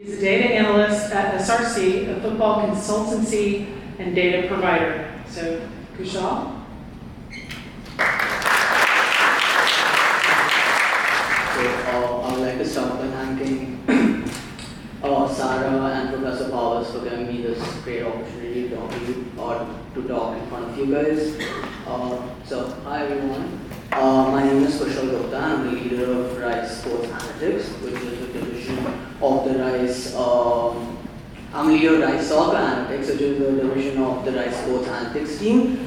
He's a data analyst at SRC, a football consultancy and data provider. So, Kushal? I would like to start by thanking Sarah and Professor Powers for giving me this great opportunity to talk to you, or to talk in front of you guys. Hi everyone. My name is Kushal Gupta. I'm the leader of RISE Sports Analytics, which is a division of the RISE. I'm leader of RISE Soccer Analytics, which is a division of the RISE Sports Analytics team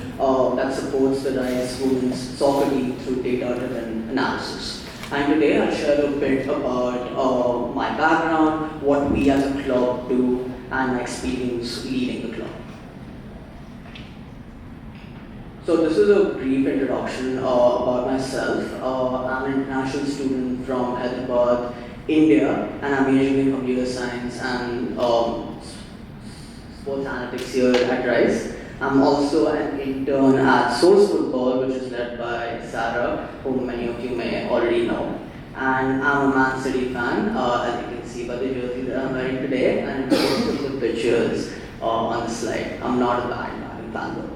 that supports the RISE Women's Soccer team through data-driven analysis. And today I'll share a bit about my background, what we as a club do, and my experience leading the club. So this is a brief introduction about myself. I'm an international student from Hyderabad, India, and I'm majoring in computer science and sports analytics here at RISE. I'm also an intern at Source Football, which is led by Sarah, whom many of you may already know. And I'm a Man City fan, as you can see by the jersey that I'm wearing today, and most of the pictures on the slide. I'm not a bandwagon fan though.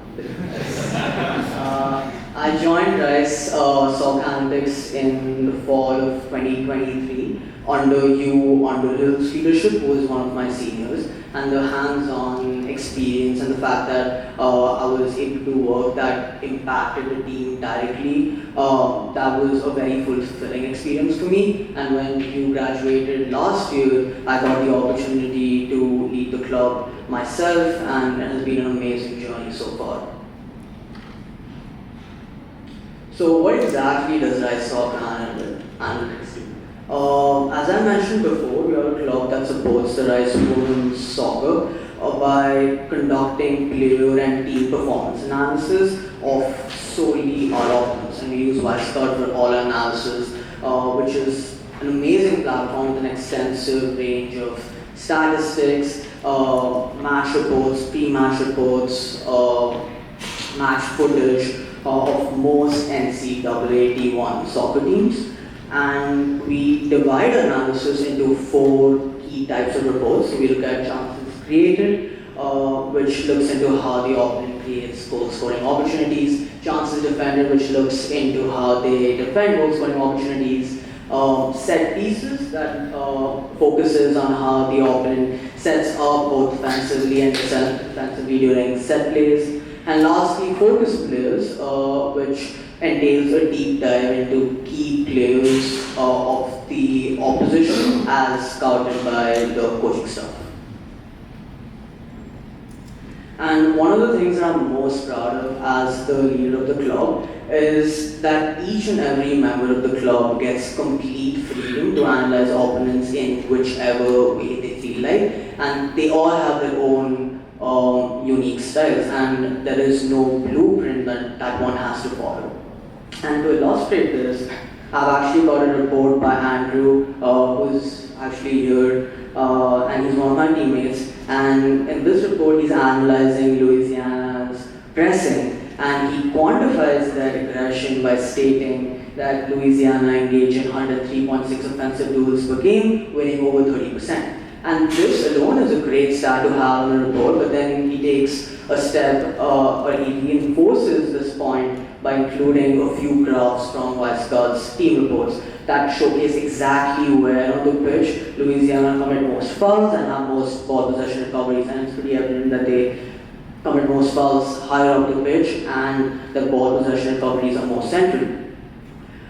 I joined RISE Soccer Analytics in the fall of 2023 under Hill's leadership, who was one of my seniors, and the hands-on experience and the fact that I was able to do work that impacted the team directly, that was a very fulfilling experience for me. And when you graduated last year, I got the opportunity to lead the club myself, and it has been an amazing journey so far. So what exactly does RISE Soccer Analytics do? As I mentioned before, we are a club that supports the RISE Women's Soccer by conducting player and team performance analysis of solely our opponents. And we use Wildcard for all analysis, which is an amazing platform with an extensive range of statistics, match reports, pre-match reports, match footage of most NCAA D1 soccer teams. And we divide analysis into 4 key types of reports. So we look at chances created, which looks into how the opponent creates goal scoring opportunities, chances defended, which looks into how they defend goal scoring opportunities, set pieces, that focuses on how the opponent sets up both offensively and defensively during set plays, and lastly, focus players, which entails a deep dive into key players of the opposition as scouted by the coaching staff. And one of the things that I'm most proud of as the leader of the club is that each and every member of the club gets complete freedom to analyze opponents in whichever way they feel like, and they all have their own unique styles, and there is no blueprint that one has to follow. And to illustrate this, I've actually got a report by Andrew, who's actually here, and he's one of my teammates. And in this report, he's analyzing Louisiana's pressing, and he quantifies their aggression by stating that Louisiana engaged in 103.6 offensive duels per game, winning over 30%. And this alone is a great stat to have in a report, but then he takes a step, or he reinforces this point by including a few graphs from Wildcard's team reports that showcase exactly where on the pitch Louisiana commit most fouls and have most ball possession recoveries, and it's pretty evident that they commit most fouls higher up the pitch and the ball possession recoveries are more central.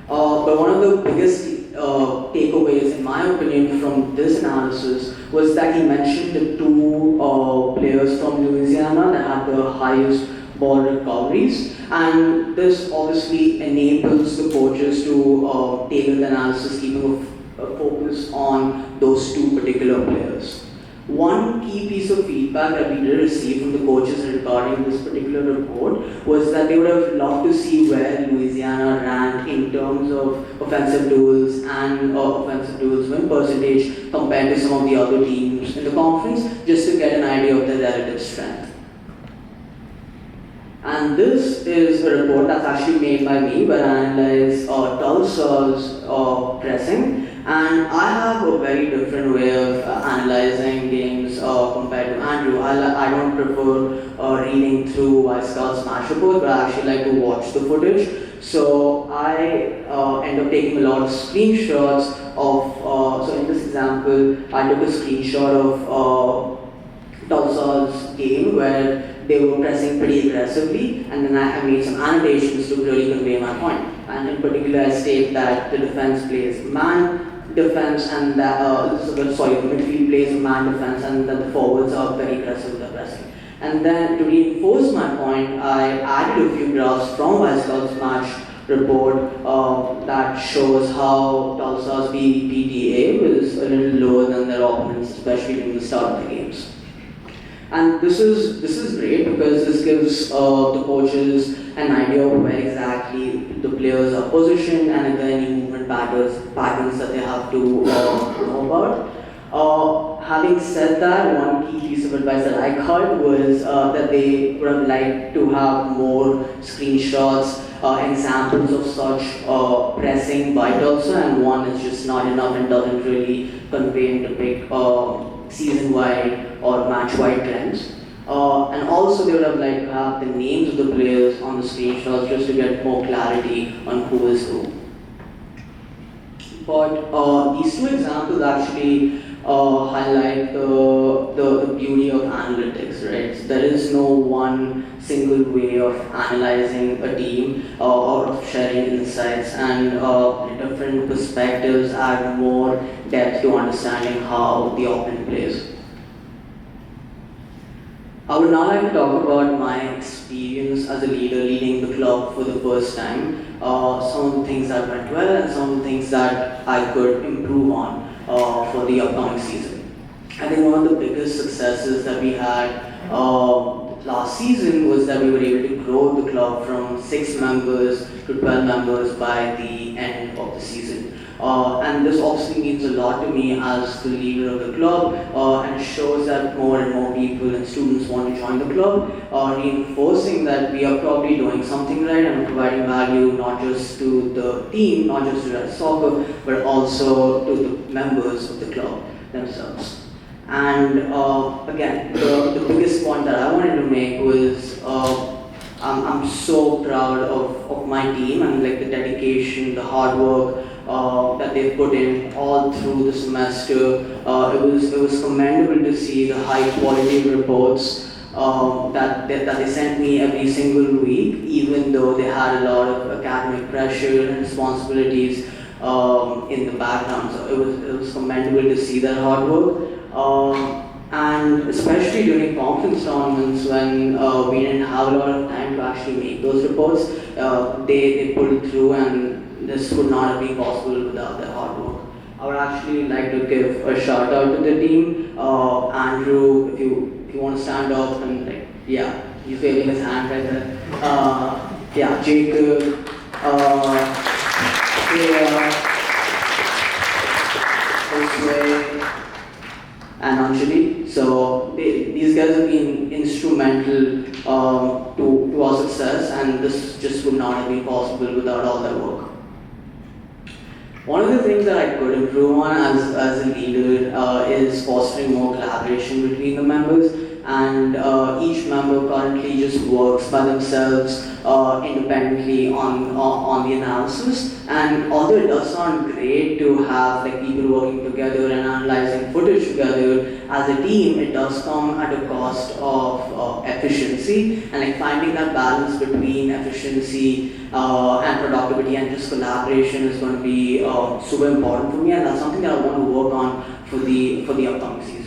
But one of the biggest takeaways, in my opinion, from this analysis was that he mentioned the 2 players from Louisiana that had the highest ball recoveries, and this obviously enables the coaches to tailor the analysis, keeping a focus on those 2 particular players. One key piece of feedback that we did receive from the coaches regarding this particular report was that they would have loved to see where Louisiana ranked in terms of offensive duels and offensive duels win percentage compared to some of the other teams in the conference, just to get an idea of their relative strength. And this is a report that's actually made by me, where I analyze Tulsa's pressing And I have a very different way of analyzing games compared to Andrew. I don't prefer reading Through White Scout Smash reports, but I actually like to watch the footage. So I end up taking a lot of screenshots of, so in this example, I took a screenshot of Tulsa's game where they were pressing pretty aggressively, and then I made some annotations to really convey my point. And in particular, I state that the defense plays man defense, and that the midfield plays man defense, and that the forwards are very aggressive with their pressing. And then to reinforce my point, I added a few graphs from Weisskaut's match report that shows how Tulsa's PDA was a little lower than their opponents, especially during the start of the games. And this is great because this gives the coaches an idea of where exactly the players are positioned and if there are any movement patterns that they have to know about. Having said that, one key piece of advice that I got was that they would have liked to have more screenshots, examples of such pressing by Tulsa, and one is just not enough and doesn't really convey and depict season-wide or match-wide trends. And also they would have liked to have the names of the players on the screenshots just to get more clarity on who is who. But these two examples actually highlight the beauty of analytics, right? So there is no one single way of analyzing a team or of sharing insights, and different perspectives add more depth to understanding how the opponent plays. I would now like to talk about my experience as a leader leading the club for the first time, some of the things that went well and some of the things that I could improve on for the upcoming season. I think one of the biggest successes that we had last season was that we were able to grow the club from 6 members to 12 members by the end of the season. And this obviously means a lot to me as the leader of the club, and shows that more and more people and students want to join the club, reinforcing that we are probably doing something right and providing value not just to the team, not just to soccer, but also to the members of the club themselves. And again, the biggest point that I wanted to make was I'm so proud of my team and like the dedication, the hard work that they've put in all through the semester. It was commendable to see the high quality reports that they sent me every single week, even though they had a lot of academic pressure and responsibilities in the background. So it was commendable to see that hard work. And especially during conference tournaments when we didn't have a lot of time to actually make those reports, they pulled through, and this would not have been possible without their hard work. I would actually like to give a shout out to the team. Andrew, if you want to stand up and like, yeah, he's waving his hand right there. Yeah, Jacob, Josue, and Anjali. So these guys have been instrumental to our success, and this just would not have been possible without all their work. One of the things that I could improve on as a leader is fostering more collaboration between the members, and each member currently just works by themselves independently on the analysis. And although it does sound great to have like people working together and analyzing footage together as a team, it does come at a cost of efficiency, and like finding that balance between efficiency and productivity and just collaboration is going to be super important for me, and that's something that I want to work on for the upcoming season.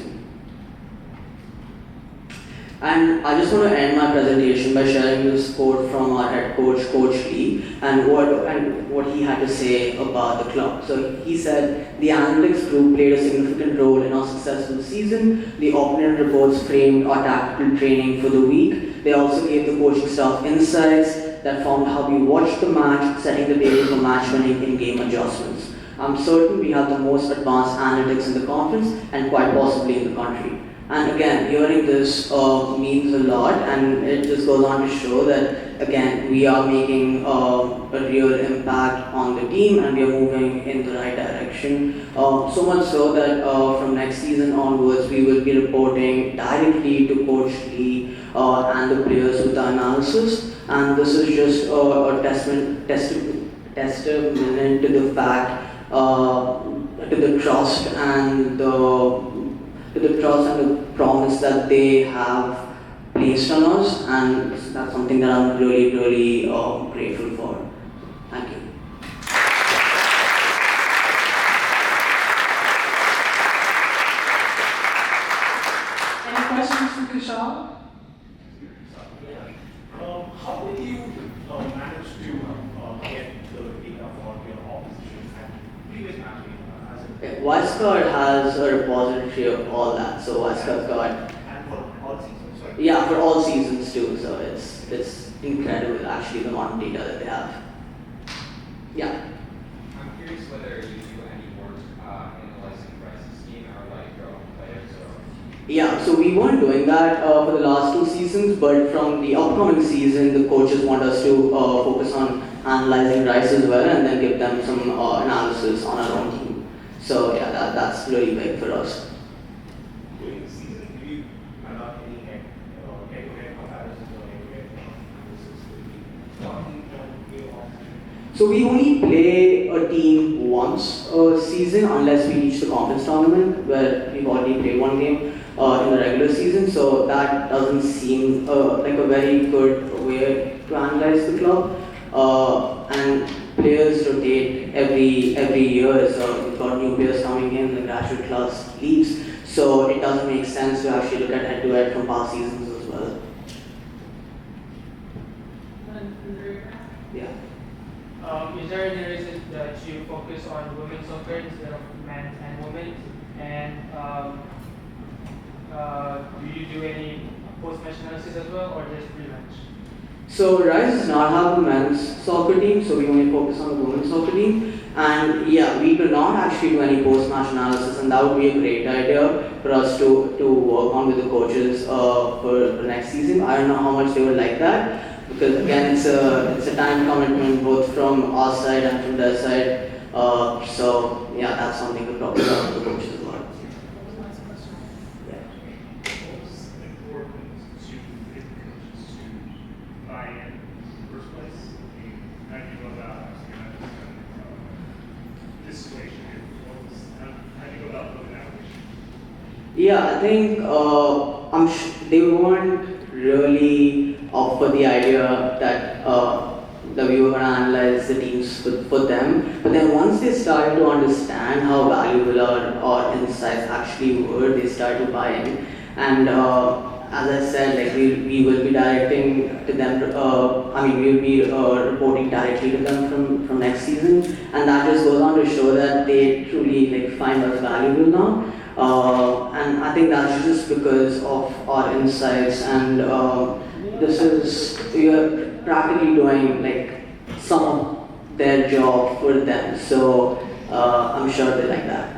And I just want to end my presentation by sharing this quote from our head coach, Coach Lee, and what he had to say about the club. So he said, the analytics group played a significant role in our successful season. The opponent reports framed our tactical training for the week. They also gave the coaching staff insights that formed how we watched the match, setting the table for match winning in-game adjustments. I'm certain we have the most advanced analytics in the conference and quite possibly in the country. And again, hearing this means a lot, and it just goes on to show that again we are making a real impact on the team, and we are moving in the right direction. So much so that from next season onwards, we will be reporting directly to Coach Lee and the players with the analysis. And this is just a testament to the fact, to the trust and the promise that they have placed on us, and that's something that I'm really, really grateful for. Thank you. Any questions for Kushal? How will you manage to get the data for your opposition and previous matches as Wildcard has a repository of all that, so Wildcard's got, and for all seasons? Sorry. yeah, for all seasons too, so it's incredible actually the amount of data that they have. Yeah. I'm curious whether you do any work analyzing Rice's scheme or like your own players or. Yeah, so we weren't doing that for the last 2 seasons, but from the upcoming season, the coaches want us to focus on analyzing Rice as well, and then give them some analysis on our own team. So yeah, that's really big for us. During the season, do you allow any head-to-head comparisons or head-to-head analysis with the opposition? So we only play a team once a season unless we reach the conference tournament, where we've already played 1 game in the regular season. So that doesn't seem like a very good way to analyze the club. And players rotate every year, so we've got new players coming in, the graduate class leaves. So it doesn't make sense to actually look at head-to-head from past seasons as well. Yeah. Is there any reason that you focus on women's soccer instead of men's and women's? And do you do any post-match analysis as well, or just pre-match? So Rice does not have a men's soccer team, so we only focus on the women's soccer team. And yeah, we do not actually do any post-match analysis, and that would be a great idea for us to work on with the coaches for next season. I don't know how much they would like that, because again, it's a time commitment both from our side and from their side. So yeah, that's something to probably talk to the coaches about. What's important to get the coaches to buy in the first place? How do you go about dissuasion? How do you go about building that relationship? Yeah, I think they weren't really off for the idea that we were going to analyze the teams for them. But then once they started to understand how valuable our insights actually were, they started to buy in. And as I said, like we will be directing to them. We will be reporting directly to them from next season, and that just goes on to show that they truly find us valuable now. And I think that's just because of our insights, and we are practically doing some of their job for them. So I'm sure they like that.